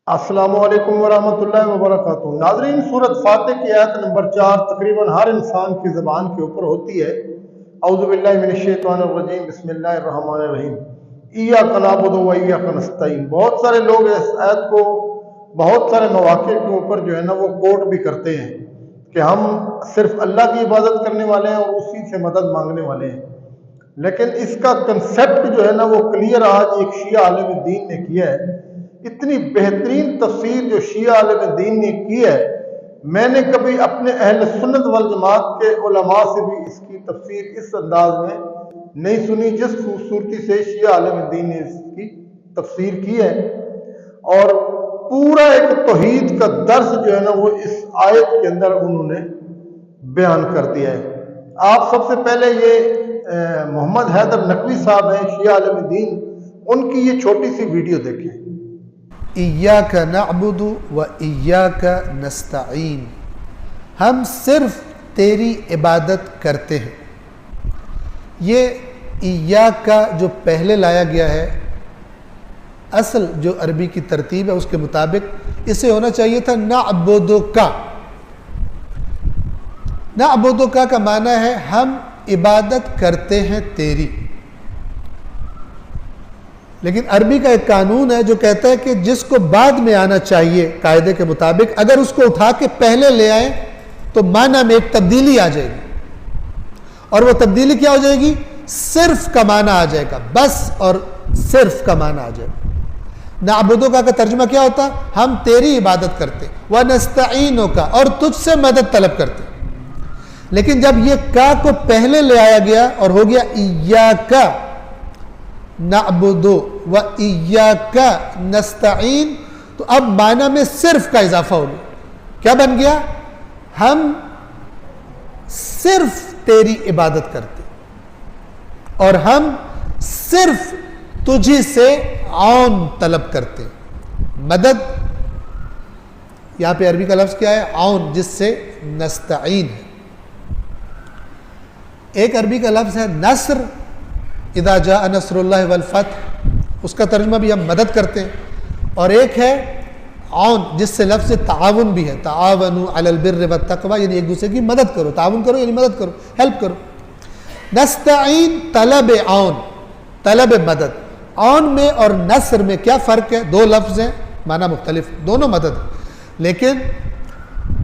السلام علیکم ورحمۃ اللہ وبرکاتہ۔ ناظرین، سورۃ فاتح کی آیت نمبر 4 تقریباً ہر انسان کی زبان کے اوپر ہوتی ہے۔ اعوذ باللہ من الشیطان الرجیم، بسم اللہ الرحمن الرحیم، ایاک نعبد و ایاک نستعین۔ بہت سارے لوگ اس آیت کو بہت سارے مواقع کے اوپر جو ہے نا وہ کوٹ بھی کرتے ہیں کہ ہم صرف اللہ کی عبادت کرنے والے ہیں اور اسی سے مدد مانگنے والے ہیں، لیکن اس کا کنسیپٹ جو ہے نا وہ کلیئر آج ایک شیعہ عالم دین نے کیا ہے۔ اتنی بہترین تفسیر جو شیعہ عالم دین نے کی ہے، میں نے کبھی اپنے اہل سنت والجماعت کے علماء سے بھی اس کی تفسیر اس انداز میں نہیں سنی جس خوبصورتی سے شیعہ عالم دین نے اس کی تفسیر کی ہے۔ اور پورا ایک توحید کا درس جو ہے نا وہ اس آیت کے اندر انہوں نے بیان کر دیا ہے۔ آپ سب سے پہلے یہ محمد حیدر نقوی صاحب ہیں، شیعہ عالم دین، ان کی یہ چھوٹی سی ویڈیو دیکھیں۔ ایاک نعبد و ایاک نستعین، ہم صرف تیری عبادت کرتے ہیں۔ یہ ایاک جو پہلے لایا گیا ہے، اصل جو عربی کی ترتیب ہے اس کے مطابق اسے ہونا چاہیے تھا نعبدک۔ نعبدک کا معنی ہے ہم عبادت کرتے ہیں تیری، لیکن عربی کا ایک قانون ہے جو کہتا ہے کہ جس کو بعد میں آنا چاہیے قاعدے کے مطابق، اگر اس کو اٹھا کے پہلے لے آئیں تو معنی میں ایک تبدیلی آ جائے گی، اور وہ تبدیلی کیا ہو جائے گی؟ صرف کا معنی آ جائے گا، بس اور صرف کا معنی آ جائے گا۔ نعبدک کا ترجمہ کیا ہوتا؟ ہم تیری عبادت کرتے، ونستعینک، اور تجھ سے مدد طلب کرتے۔ لیکن جب یہ کا کو پہلے لے آیا گیا اور ہو گیا ایاک نعبد و ایاک نستعین، تو اب معنی میں صرف کا اضافہ ہو گیا۔ کیا بن گیا؟ ہم صرف تیری عبادت کرتے اور ہم صرف تجھی سے عون طلب کرتے۔ مدد یہاں پہ عربی کا لفظ کیا ہے؟ عون، جس سے نستعین ہے۔ ایک عربی کا لفظ ہے نصر، اذا جاء نصر اللہ والفتح، اس کا ترجمہ بھی ہم مدد کرتے ہیں، اور ایک ہے عون جس سے لفظ تعاون بھی ہے، تعاونوا علی البر والتقوی، یعنی ایک دوسرے کی مدد کرو، تعاون کرو یعنی مدد کرو، ہیلپ کرو۔ نستعین طلب عون، طلب مدد۔ عون میں اور نصر میں کیا فرق ہے؟ دو لفظ ہیں، معنی مختلف، دونوں مدد، لیکن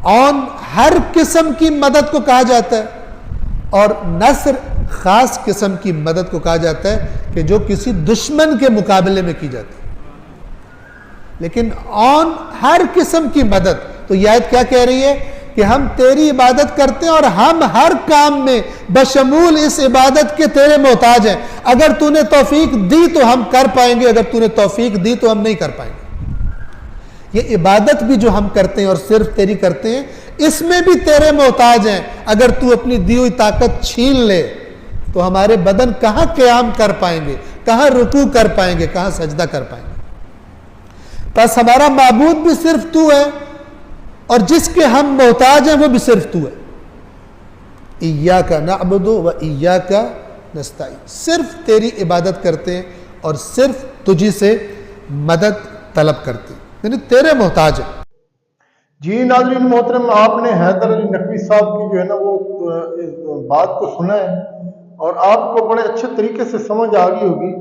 عون ہر قسم کی مدد کو کہا جاتا ہے اور نصر خاص قسم کی مدد کو کہا جاتا ہے کہ جو کسی دشمن کے مقابلے میں کی جاتی ہے۔ لیکن عون ہر قسم کی مدد، تو یہ آیت کیا کہہ رہی ہے کہ ہم تیری عبادت کرتے ہیں اور ہم ہر کام میں بشمول اس عبادت کے تیرے محتاج ہیں۔ اگر تو نے توفیق دی تو ہم کر پائیں گے، اگر تو نے توفیق دی تو ہم نہیں کر پائیں گے۔ یہ عبادت بھی جو ہم کرتے ہیں اور صرف تیری کرتے ہیں، اس میں بھی تیرے محتاج ہیں۔ اگر تو اپنی دی ہوئی طاقت چھین لے تو ہمارے بدن کہاں قیام کر پائیں گے، کہاں رکوع کر پائیں گے، کہاں سجدہ کر پائیں گے؟ بس ہمارا معبود بھی صرف تو ہے، اور جس کے ہم محتاج ہیں وہ بھی صرف تو ہے۔ ایاک نعبد و ایاک نستعین، صرف تیری عبادت کرتے ہیں اور صرف تجھی سے مدد طلب کرتے ہیں، یعنی تیرے محتاج ہیں۔ جی ناظرین محترم، آپ نے حیدر علی نقوی صاحب کی جو ہے نا وہ بات کو سنا ہے، اور آپ کو بڑے اچھے طریقے سے سمجھ آ گئی ہوگی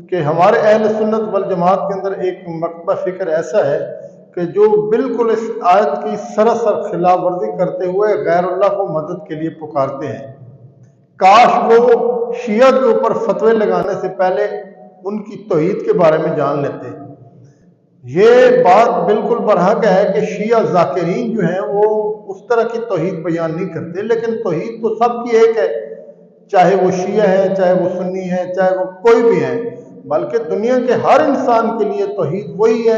کہ ہمارے اہل سنت والجماعت کے اندر ایک مکتبہ فکر ایسا ہے کہ جو بالکل اس آیت کی سراسر خلاف ورزی کرتے ہوئے غیر اللہ کو مدد کے لیے پکارتے ہیں۔ کاش وہ شیعہ کے اوپر فتوے لگانے سے پہلے ان کی توحید کے بارے میں جان لیتے۔ یہ بات بالکل برحق ہے کہ شیعہ ذاکرین جو ہیں وہ اس طرح کی توحید بیان نہیں کرتے، لیکن توحید تو سب کی ایک ہے، چاہے وہ شیعہ ہے، چاہے وہ سنی ہے، چاہے وہ کوئی بھی ہے، بلکہ دنیا کے ہر انسان کے لیے توحید وہی ہے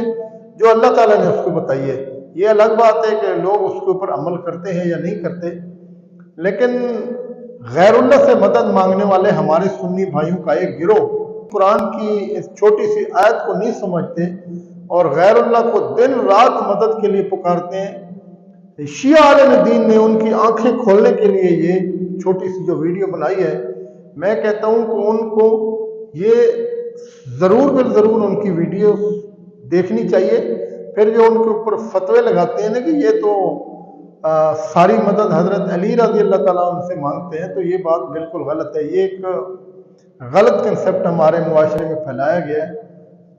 جو اللہ تعالیٰ نے اس کو بتائی ہے۔ یہ الگ بات ہے کہ لوگ اس کے اوپر عمل کرتے ہیں یا نہیں کرتے، لیکن غیر اللہ سے مدد مانگنے والے ہمارے سنی بھائیوں کا ایک گروہ قرآن کی اس چھوٹی سی آیت کو نہیں سمجھتے اور غیر اللہ کو دن رات مدد کے لیے پکارتے ہیں۔ شیعہ عالم دین نے ان کی آنکھیں کھولنے کے لیے یہ چھوٹی سی جو ویڈیو بنائی ہے، میں کہتا ہوں کہ ان کو یہ ضرور بالضرور ان کی ویڈیو دیکھنی چاہیے پھر جو ان کے اوپر فتوے لگاتے ہیں نا کہ یہ تو ساری مدد حضرت علی رضی اللہ تعالیٰ عنہ سے مانگتے ہیں، تو یہ بات بالکل غلط ہے۔ یہ ایک غلط کنسپٹ ہمارے معاشرے میں پھیلایا گیا ہے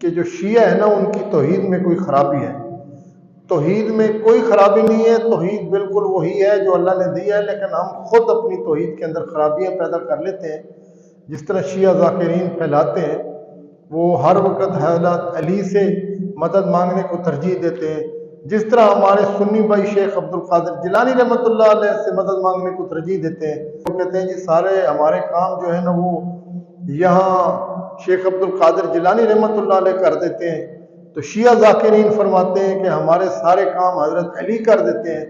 کہ جو شیعہ ہے نا ان کی توحید میں کوئی خرابی ہے۔ توحید میں کوئی خرابی نہیں ہے، توحید بالکل وہی ہے جو اللہ نے دی ہے، لیکن ہم خود اپنی توحید کے اندر خرابیاں پیدا کر لیتے ہیں۔ جس طرح شیعہ ذاکرین پھیلاتے ہیں، وہ ہر وقت حضرت علی سے مدد مانگنے کو ترجیح دیتے ہیں، جس طرح ہمارے سنی بھائی شیخ عبد القادر جیلانی رحمۃ اللہ علیہ سے مدد مانگنے کو ترجیح دیتے ہیں۔ وہ کہتے ہیں جی سارے ہمارے کام جو ہے نا وہ یہاں شیخ عبد القادر جیلانی رحمۃ اللہ علیہ کر دیتے ہیں، تو شیعہ ذاکرین فرماتے ہیں کہ ہمارے سارے کام حضرت علی کر دیتے ہیں۔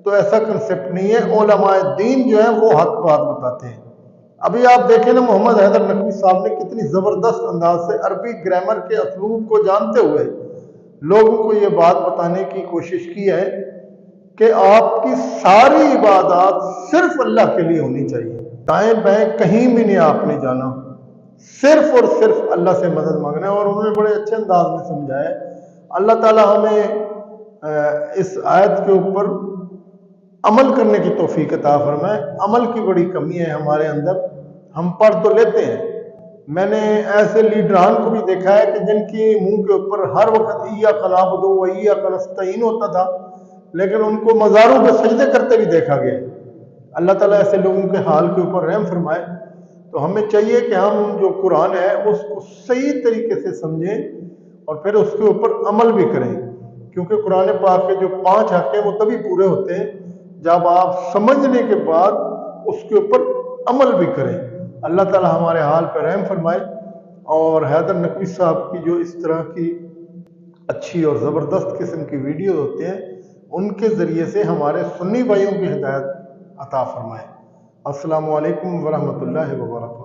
تو ایسا کنسپٹ نہیں ہے، علماء دین جو ہیں وہ حق بات بتاتے ہیں۔ ابھی آپ دیکھیں نا محمد حیدر نقوی صاحب نے کتنی زبردست انداز سے عربی گرامر کے اسلوب کو جانتے ہوئے لوگوں کو یہ بات بتانے کی کوشش کی ہے کہ آپ کی ساری عبادات صرف اللہ کے لیے ہونی چاہیے، دائیں بائیں کہیں بھی نہیں آپ نے جانا، صرف اور صرف اللہ سے مدد مانگنا ہے۔ اور انہوں نے بڑے اچھے انداز میں سمجھایا ہے۔ اللہ تعالی ہمیں اس آیت کے اوپر عمل کرنے کی توفیق عطا فرمائے۔ عمل کی بڑی کمی ہے ہمارے اندر، ہم پڑھ تو لیتے ہیں۔ میں نے ایسے لیڈران کو بھی دیکھا ہے کہ جن کی منہ کے اوپر ہر وقت ایاک نعبد و ایاک نستعین ہوتا تھا، لیکن ان کو مزاروں پہ سجدے کرتے بھی دیکھا گیا۔ اللہ تعالیٰ ایسے لوگوں کے حال کے اوپر رحم فرمائے۔ تو ہمیں چاہیے کہ ہم جو قرآن ہے اس کو صحیح طریقے سے سمجھیں اور پھر اس کے اوپر عمل بھی کریں، کیونکہ قرآن پاک کے جو 5 حق ہیں وہ تبھی پورے ہوتے ہیں جب آپ سمجھنے کے بعد اس کے اوپر عمل بھی کریں۔ اللہ تعالیٰ ہمارے حال پہ رحم فرمائے، اور حیدر نقوی صاحب کی جو اس طرح کی اچھی اور زبردست قسم کی ویڈیو ہوتے ہیں ان کے ذریعے سے ہمارے سنی بھائیوں کی ہدایت عطا فرمائے۔ السلام علیکم ورحمۃ اللہ وبرکاتہ۔